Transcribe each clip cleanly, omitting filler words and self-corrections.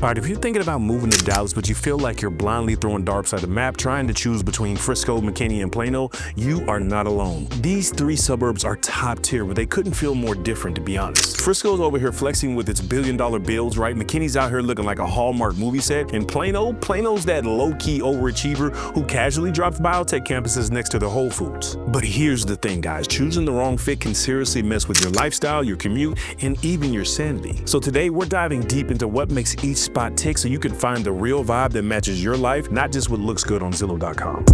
All right, if you're thinking about moving to Dallas, but you feel like you're blindly throwing darts at the map, trying to choose between Frisco, McKinney, and Plano, you are not alone. These three suburbs are top tier, but they couldn't feel more different, to be honest. Frisco's over here flexing with its billion-dollar bills, right? McKinney's out here looking like a Hallmark movie set. And Plano's that low-key overachiever who casually drops biotech campuses next to the Whole Foods. But here's the thing, guys. Choosing the wrong fit can seriously mess with your lifestyle, your commute, and even your sanity. So today, we're diving deep into what makes each spot tick so you can find the real vibe that matches your life, not just what looks good on Zillow.com.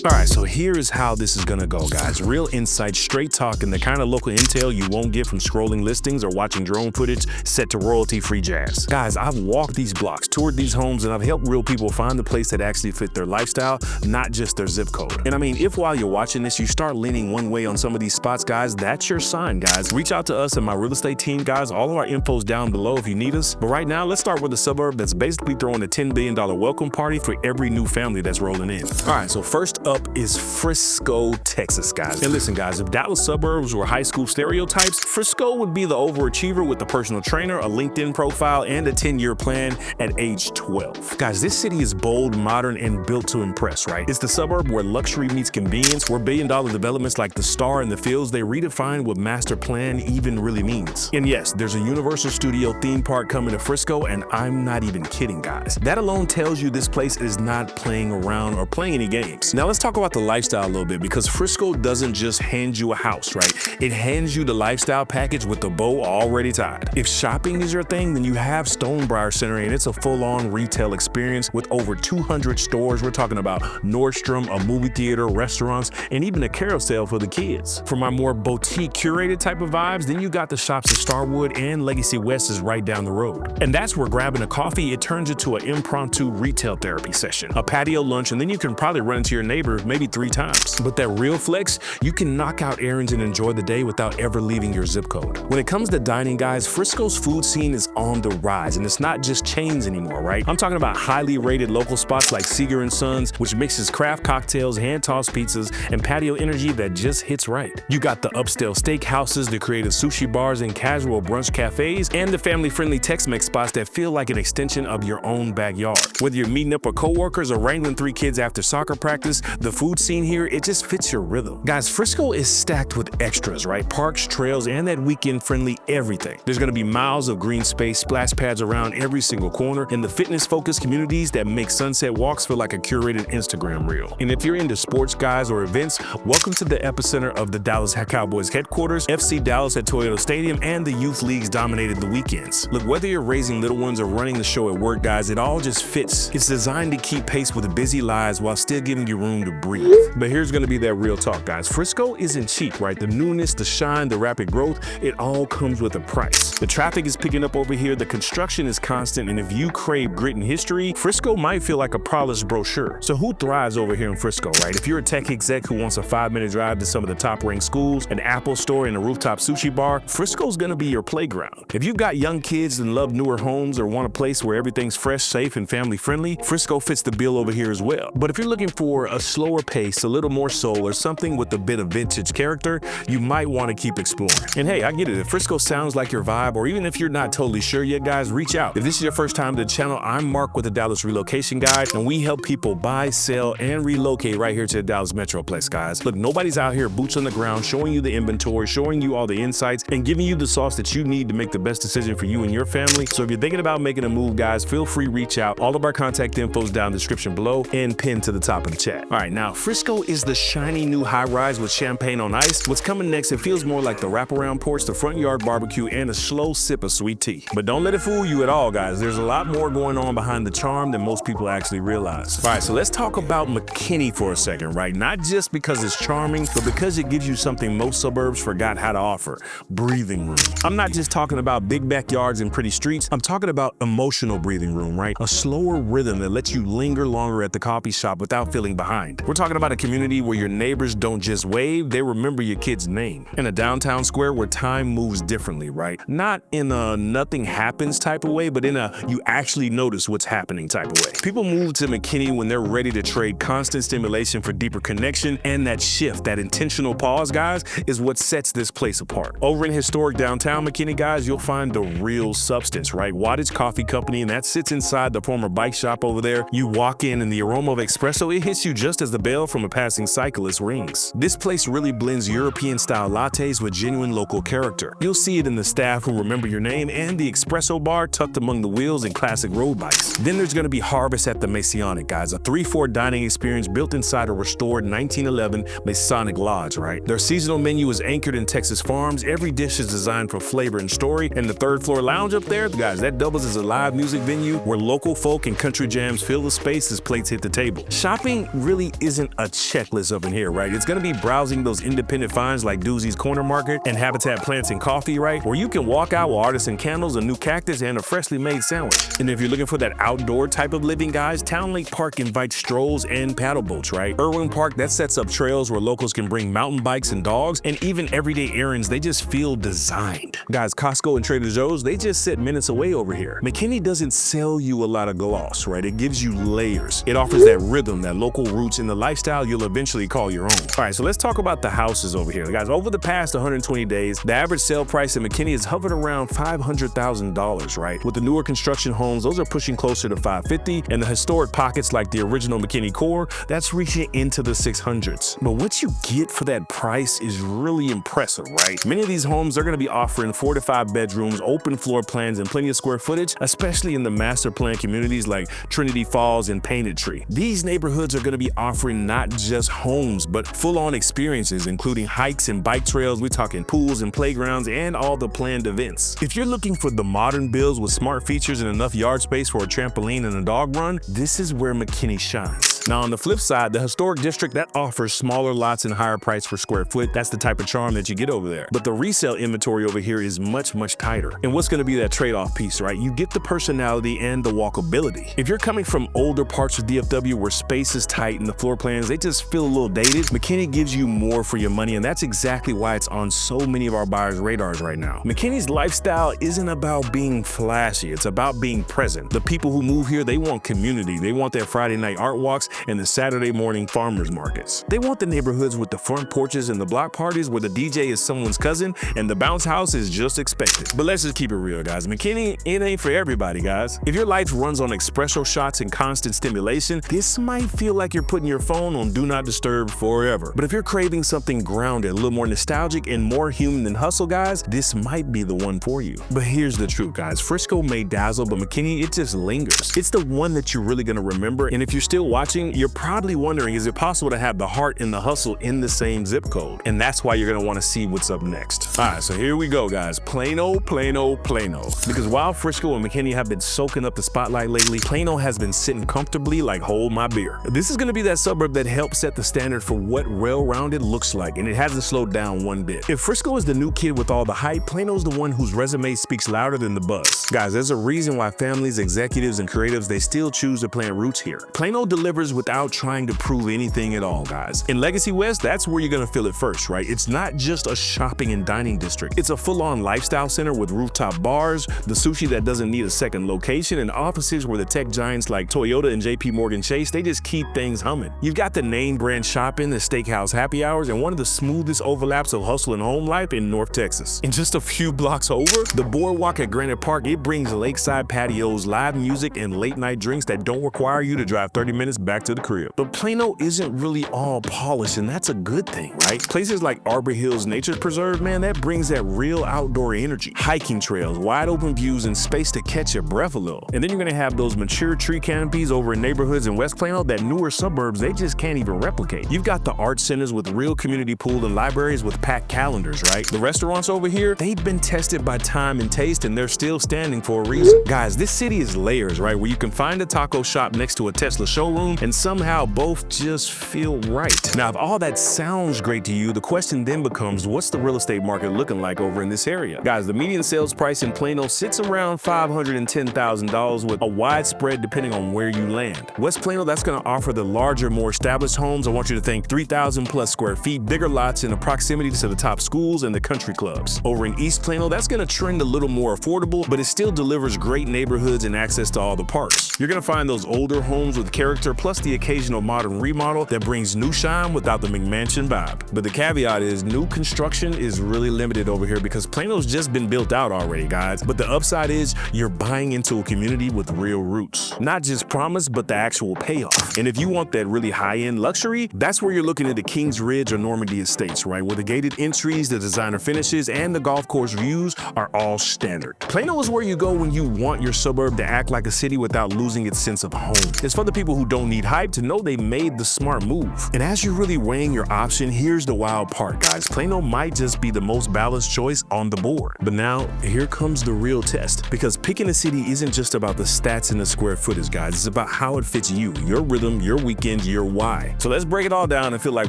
Alright, so here is how this is gonna go, guys. Real insight, straight talk, and the kind of local intel you won't get from scrolling listings or watching drone footage set to royalty-free jazz. Guys, I've walked these blocks, toured these homes, and I've helped real people find the place that actually fit their lifestyle, not just their zip code. And I mean, if while you're watching this, you start leaning one way on some of these spots, guys, that's your sign, guys. Reach out to us and my real estate team, guys. All of our info's down below if you need us. But right now, let's start with a suburb that's basically throwing a $10 billion welcome party for every new family that's rolling in. Alright, so first up is Frisco, Texas, guys. And listen, guys, if Dallas suburbs were high school stereotypes, Frisco would be the overachiever with a personal trainer, a LinkedIn profile, and a 10-year plan at age 12. Guys, this city is bold, modern, and built to impress, right? It's the suburb where luxury meets convenience, where billion-dollar developments like the Star and the Fields, they redefine what master plan even really means. And yes, there's a Universal Studio theme park coming to Frisco, and I'm not even kidding, guys. That alone tells you this place is not playing around or playing any games. Now let's talk about the lifestyle a little bit, because Frisco doesn't just hand you a house, right? It hands you the lifestyle package with the bow already tied. If shopping is your thing, then you have Stonebriar Center, and it's a full-on retail experience with over 200 stores. We're talking about Nordstrom, a movie theater, restaurants, and even a carousel for the kids. For my more boutique curated type of vibes, then you got the shops at Starwood, and Legacy West is right down the road. And that's where grabbing a coffee, it turns into an impromptu retail therapy session, a patio lunch, and then you can probably run into your neighbor maybe 3 times. But that real flex, you can knock out errands and enjoy the day without ever leaving your zip code. When it comes to dining, guys, Frisco's food scene is on the rise, and it's not just chains anymore, right? I'm talking about highly rated local spots like Seeger & Sons, which mixes craft cocktails, hand-tossed pizzas, and patio energy that just hits right. You got the upscale steakhouses, the creative sushi bars, and casual brunch cafes, and the family-friendly Tex-Mex spots that feel like an extension of your own backyard. Whether you're meeting up with coworkers or wrangling 3 kids after soccer practice, the food scene here, it just fits your rhythm. Guys, Frisco is stacked with extras, right? Parks, trails, and that weekend-friendly everything. There's gonna be miles of green space, splash pads around every single corner, and the fitness-focused communities that make sunset walks feel like a curated Instagram reel. And if you're into sports, guys, or events, welcome to the epicenter of the Dallas Cowboys headquarters, FC Dallas at Toyota Stadium, and the youth leagues dominated the weekends. Look, whether you're raising little ones or running the show at work, guys, it all just fits. It's designed to keep pace with busy lives while still giving you room to breathe. But here's gonna be that real talk, guys. Frisco isn't cheap, right? The newness, the shine, the rapid growth, it all comes with a price. The traffic is picking up over here, the construction is constant, and if you crave grit and history, Frisco might feel like a polished brochure. So who thrives over here in Frisco, right? If you're a tech exec who wants a 5-minute drive to some of the top-ranked schools, an Apple store, and a rooftop sushi bar, Frisco's gonna be your playground. If you've got young kids and love newer homes or want a place where everything's fresh, safe, and family-friendly, Frisco fits the bill over here as well. But if you're looking for a slower pace, a little more soul, or something with a bit of vintage character, you might want to keep exploring. And hey, I get it. If Frisco sounds like your vibe, or even if you're not totally sure yet, guys, reach out. If this is your first time to the channel, I'm Mark with the Dallas Relocation Guide, and we help people buy, sell, and relocate right here to the Dallas Metroplex, guys. Look, nobody's out here boots on the ground showing you the inventory, showing you all the insights, and giving you the sauce that you need to make the best decision for you and your family. So if you're thinking about making a move, guys, feel free to reach out. All of our contact info is down in the description below and pinned to the top of the chat. All right, now Frisco is the shiny new high-rise with champagne on ice. What's coming next, it feels more like the wraparound porch, the front yard barbecue, and a slow sip of sweet tea. But don't let it fool you at all, guys. There's a lot more going on behind the charm than most people actually realize. All right, so let's talk about Mckinney for a second, right? Not just because it's charming, but because it gives you something most suburbs forgot how to offer: breathing room. I'm not just talking about big backyards and pretty streets. I'm talking about emotional breathing room, right? A slower rhythm that lets you linger longer at the coffee shop without feeling behind. We're talking about about a community where your neighbors don't just wave, they remember your kid's name. In a downtown square where time moves differently, right? Not in a nothing happens type of way, but in a you actually notice what's happening type of way. People move to Mckinney when they're ready to trade constant stimulation for deeper connection, and that shift, that intentional pause, guys, is what sets this place apart. Over in historic downtown Mckinney, guys, you'll find the real substance, right? Wattage Coffee Company, and that sits inside the former bike shop over there. You walk in and the aroma of espresso, it hits you just as the bell from a passing cyclist rings. This place really blends European-style lattes with genuine local character. You'll see it in the staff who remember your name and the espresso bar tucked among the wheels and classic road bikes. Then there's gonna be Harvest at the Masonic, guys, a 3-4 dining experience built inside a restored 1911 Masonic lodge, right? Their seasonal menu is anchored in Texas farms. Every dish is designed for flavor and story, and the third floor lounge up there, guys, that doubles as a live music venue where local folk and country jams fill the space as plates hit the table. Shopping really isn't a checklist up in here, right? It's gonna be browsing those independent finds like Doozy's Corner Market and Habitat Plants and Coffee, right? Where you can walk out with artisan candles, a new cactus, and a freshly made sandwich. And if you're looking for that outdoor type of living, guys, Town Lake Park invites strolls and paddle boats, right? Irwin Park, that sets up trails where locals can bring mountain bikes and dogs, and even everyday errands, they just feel designed. Guys, Costco and Trader Joe's, they just sit minutes away over here. Mckinney doesn't sell you a lot of gloss, right? It gives you layers. It offers that rhythm, that local roots in the lifestyle you'll eventually call your own. All right, so let's talk about the houses over here. Guys, over the past 120 days, the average sale price in Mckinney has hovered around $500,000, right? With the newer construction homes, those are pushing closer to $550, and the historic pockets like the original Mckinney core, that's reaching into the $600s. But what you get for that price is really impressive, right? Many of these homes are going to be offering 4 to 5 bedrooms, open floor plans, and plenty of square footage, especially in the master plan communities like Trinity Falls and Painted Tree. These neighborhoods are going to be offering not just homes, but full-on experiences, including hikes and bike trails. We're talking pools and playgrounds and all the planned events. If you're looking for the modern builds with smart features and enough yard space for a trampoline and a dog run, this is where Mckinney shines. Now, on the flip side, the historic district, that offers smaller lots and higher price per square foot. That's the type of charm that you get over there. But the resale inventory over here is much, much tighter. And what's going to be that trade-off piece, right? You get the personality and the walkability. If you're coming from older parts of DFW where space is tight and the floor plans, they just feel a little dated, Mckinney gives you more for your money, and that's exactly why it's on so many of our buyers' radars right now. Mckinney's lifestyle isn't about being flashy. It's about being present. The people who move here, they want community. They want their Friday night art walks and the Saturday morning farmers markets. They want the neighborhoods with the front porches and the block parties where the DJ is someone's cousin and the bounce house is just expected. But let's just keep it real, guys. Mckinney, it ain't for everybody, guys. If your life runs on espresso shots and constant stimulation, this might feel like you're putting your phone on Do Not Disturb forever. But if you're craving something grounded, a little more nostalgic and more human than hustle, guys, this might be the one for you. But here's the truth, guys. Frisco may dazzle, but Mckinney, it just lingers. It's the one that you're really gonna remember. And if you're still watching, you're probably wondering, is it possible to have the heart and the hustle in the same zip code? And that's why you're gonna wanna see what's up next. All right, so here we go, guys. Plano, Plano, Plano. Because while Frisco and Mckinney have been soaking up the spotlight lately, Plano has been sitting comfortably like hold my beer. This is gonna be that suburb that helps set the standard for what well-rounded looks like, and it hasn't slowed down one bit. If Frisco is the new kid with all the hype, Plano's the one whose resume speaks louder than the buzz. Guys, there's a reason why families, executives, and creatives, they still choose to plant roots here. Plano delivers without trying to prove anything at all, guys. In Legacy West, that's where you're gonna feel it first, right? It's not just a shopping and dining district. It's a full-on lifestyle center with rooftop bars, the sushi that doesn't need a second location, and offices where the tech giants like Toyota and JP Morgan Chase, they just keep things humming. You've got the name brand shopping, the steakhouse happy hours, and one of the smoothest overlaps of hustle and home life in North Texas. And just a few blocks over, the boardwalk at Granite Park, it brings lakeside patios, live music, and late night drinks that don't require you to drive 30 minutes back to the crib. But Plano isn't really all polished, and that's a good thing, right? Places like Arbor Hills Nature Preserve, man, that brings that real outdoor energy. Hiking trails, wide open views, and space to catch your breath a little. And then you're gonna have those mature tree canopies over in neighborhoods in West Plano that newer suburbs, they just can't even replicate. You've got the art centers with real community pool and libraries with packed calendars, right? The restaurants over here, they've been tested by time and taste, and they're still standing for a reason. Guys, this city is layers, right? Where you can find a taco shop next to a Tesla showroom, and somehow both just feel right. Now, if all that sounds great to you, the question then becomes, what's the real estate market looking like over in this area? Guys, the median sales price in Plano sits around $510,000 with a wide spread depending on where you land. West Plano, that's going to offer the larger, more established homes. I want you to think 3,000 plus square feet, bigger lots in a proximity to the top schools and the country clubs. Over in East Plano, that's going to trend a little more affordable, but it still delivers great neighborhoods and access to all the parks. You're going to find those older homes with character plus the occasional modern remodel that brings new shine without the McMansion vibe. But the caveat is new construction is really limited over here because Plano's just been built out already, guys. But the upside is you're buying into a community with real roots. Not just promise, but the actual payoff. And if you want that really high-end luxury, that's where you're looking at the Kings Ridge or Normandy estates, right? Where the gated entries, the designer finishes, and the golf course views are all standard. Plano is where you go when you want your suburb to act like a city without losing its sense of home. It's for the people who don't need hype to know they made the smart move. And as you're really weighing your option, here's the wild part, guys. Plano might just be the most balanced choice on the board. But now, here comes the real test. Because picking a city isn't just about the stats and the square footage, guys. It's about how it fits you, your rhythm, your weekend, your why. So let's break it all down and feel like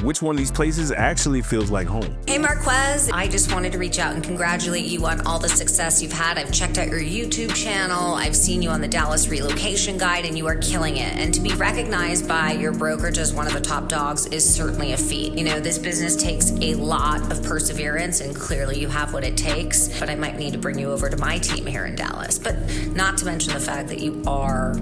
which one of these places actually feels like home. Hey Marquez, I just wanted to reach out and congratulate you on all the success you've had. I've checked out your YouTube channel, I've seen you on the Dallas Relocation Guide, and you are killing it. And to be recognized by your brokerage as one of the top dogs is certainly a feat. You know, this business takes a lot of perseverance, and clearly you have what it takes, but I might need to bring you over to my team here in Dallas. But not to mention the fact that you are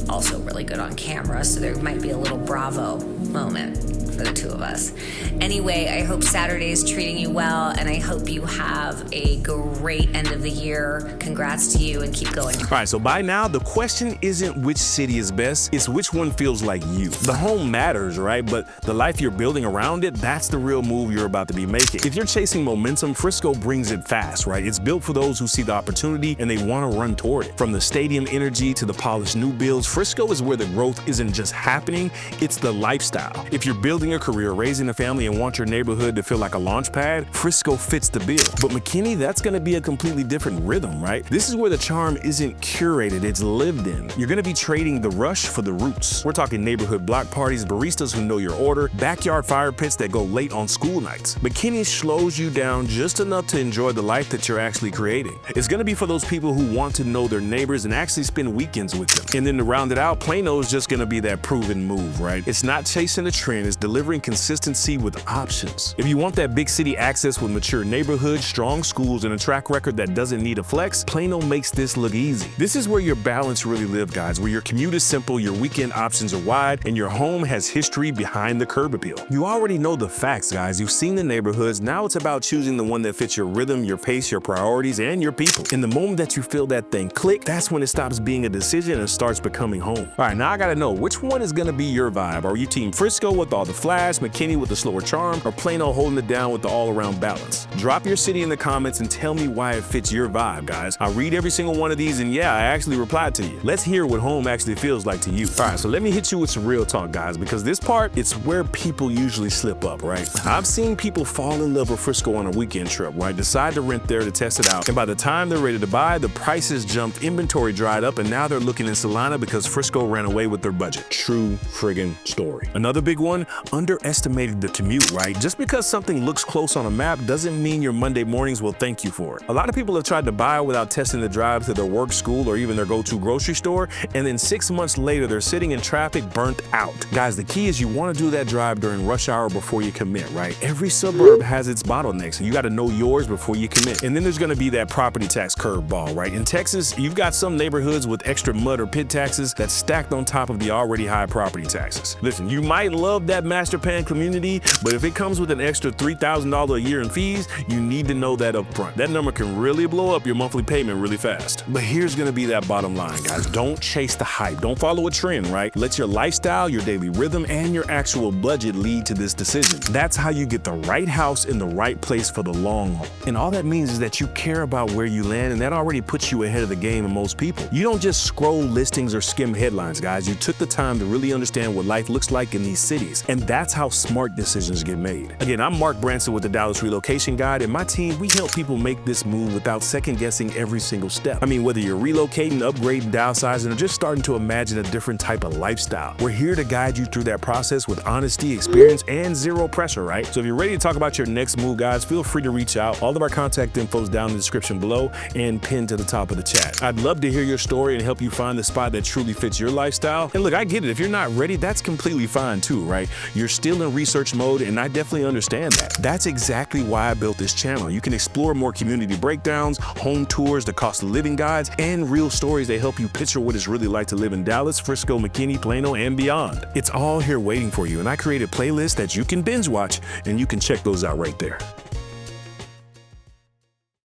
also really good on camera, so there might be a little bravo moment for the two of us. Anyway, I hope Saturday is treating you well, and I hope you have a great end of the year. Congrats to you, and keep going. All right, so by now, the question isn't which city is best, it's which one feels like you. The home matters, right? But the life you're building around it, that's the real move you're about to be making. If you're chasing momentum, Frisco brings it fast, right? It's built for those who see the opportunity and they want to run toward it. From the stadium energy to the polished new builds, Frisco is where the growth isn't just happening, it's the lifestyle. If you're building a career, raising a family, and want your neighborhood to feel like a launch pad, Frisco fits the bill. But Mckinney, that's going to be a completely different rhythm, right? This is where the charm isn't curated, it's lived in. You're going to be trading the rush for the roots. We're talking neighborhood block parties, baristas who know your order, backyard fire pits that go late on school nights. Mckinney slows you down just enough to enjoy the life that you're actually creating. It's going to be for those people who want to know their neighbors and actually spend weekends with them. And then to round it out, Plano is just going to be that proven move, right? It's not chasing a trend, it's delivering consistency with options. If you want that big city access with mature neighborhoods, strong schools, and a track record that doesn't need a flex, Plano makes this look easy. This is where your balance really lives, guys, where your commute is simple, your weekend options are wide, and your home has history behind the curb appeal. You already know the facts, guys. You've seen the neighborhoods. Now it's about choosing the one that fits your rhythm, your pace, your priorities, and your people. And the moment that you feel that thing click, that's when it stops being a decision and starts becoming home. All right, now I gotta know, which one is gonna be your vibe? Are you team Frisco with all the flash, McKinney with the slower charm, or Plano holding it down with the all-around balance? Drop your city in the comments and tell me why it fits your vibe, guys. I read every single one of these, and yeah, I actually replied to you. Let's hear what home actually feels like to you. All right, so let me hit you with some real talk, guys, because this part, it's where people usually slip up, right? I've seen people fall in love with Frisco on a weekend trip, right? Decide to rent there to test it out, and by the time they're ready to buy, the prices jumped, inventory dried up, and now they're looking in Solana because Frisco ran away with their budget. True friggin' story. Another big one, underestimated the commute, right? Just because something looks close on a map doesn't mean your Monday mornings will thank you for it. A lot of people have tried to buy without testing the drive to their work, school, or even their go-to grocery store, and then 6 months later, they're sitting in traffic burnt out. Guys, the key is you want to do that drive during rush hour before you commit, right? Every suburb has its bottlenecks, and you got to know yours before you commit. And then there's going to be that property tax curveball, right? In Texas, you've got some neighborhoods with extra mud or pit taxes that's stacked on top of the already high property taxes. Listen, you might love that master plan community, but if it comes with an extra $3,000 a year in fees, you need to know that up front. That number can really blow up your monthly payment really fast. But here's going to be that bottom line, guys. Don't chase the hype. Don't follow a trend, right? Let your lifestyle, your daily rhythm, and your actual budget lead to this decision. That's how you get the right house in the right place for the long haul. And all that means is that you care about where you land, and that already puts you ahead of the game of most people. You don't just scroll listings or skim headlines, guys. You took the time to really understand what life looks like in these cities. And That's how smart decisions get made. Again, I'm Mark Branson with the Dallas Relocation Guide, and my team, we help people make this move without second-guessing every single step. I mean, whether you're relocating, upgrading, downsizing, or just starting to imagine a different type of lifestyle, we're here to guide you through that process with honesty, experience, and zero pressure, right? So if you're ready to talk about your next move, guys, feel free to reach out. All of our contact info is down in the description below and pinned to the top of the chat. I'd love to hear your story and help you find the spot that truly fits your lifestyle. And look, I get it. If you're not ready, that's completely fine too, right? You're still in research mode, and I definitely understand that. That's exactly why I built this channel. You can explore more community breakdowns, home tours, the cost of living guides, and real stories that help you picture what it's really like to live in Dallas, Frisco, McKinney, Plano, and beyond. It's all here waiting for you, and I created playlists that you can binge watch, and you can check those out right there.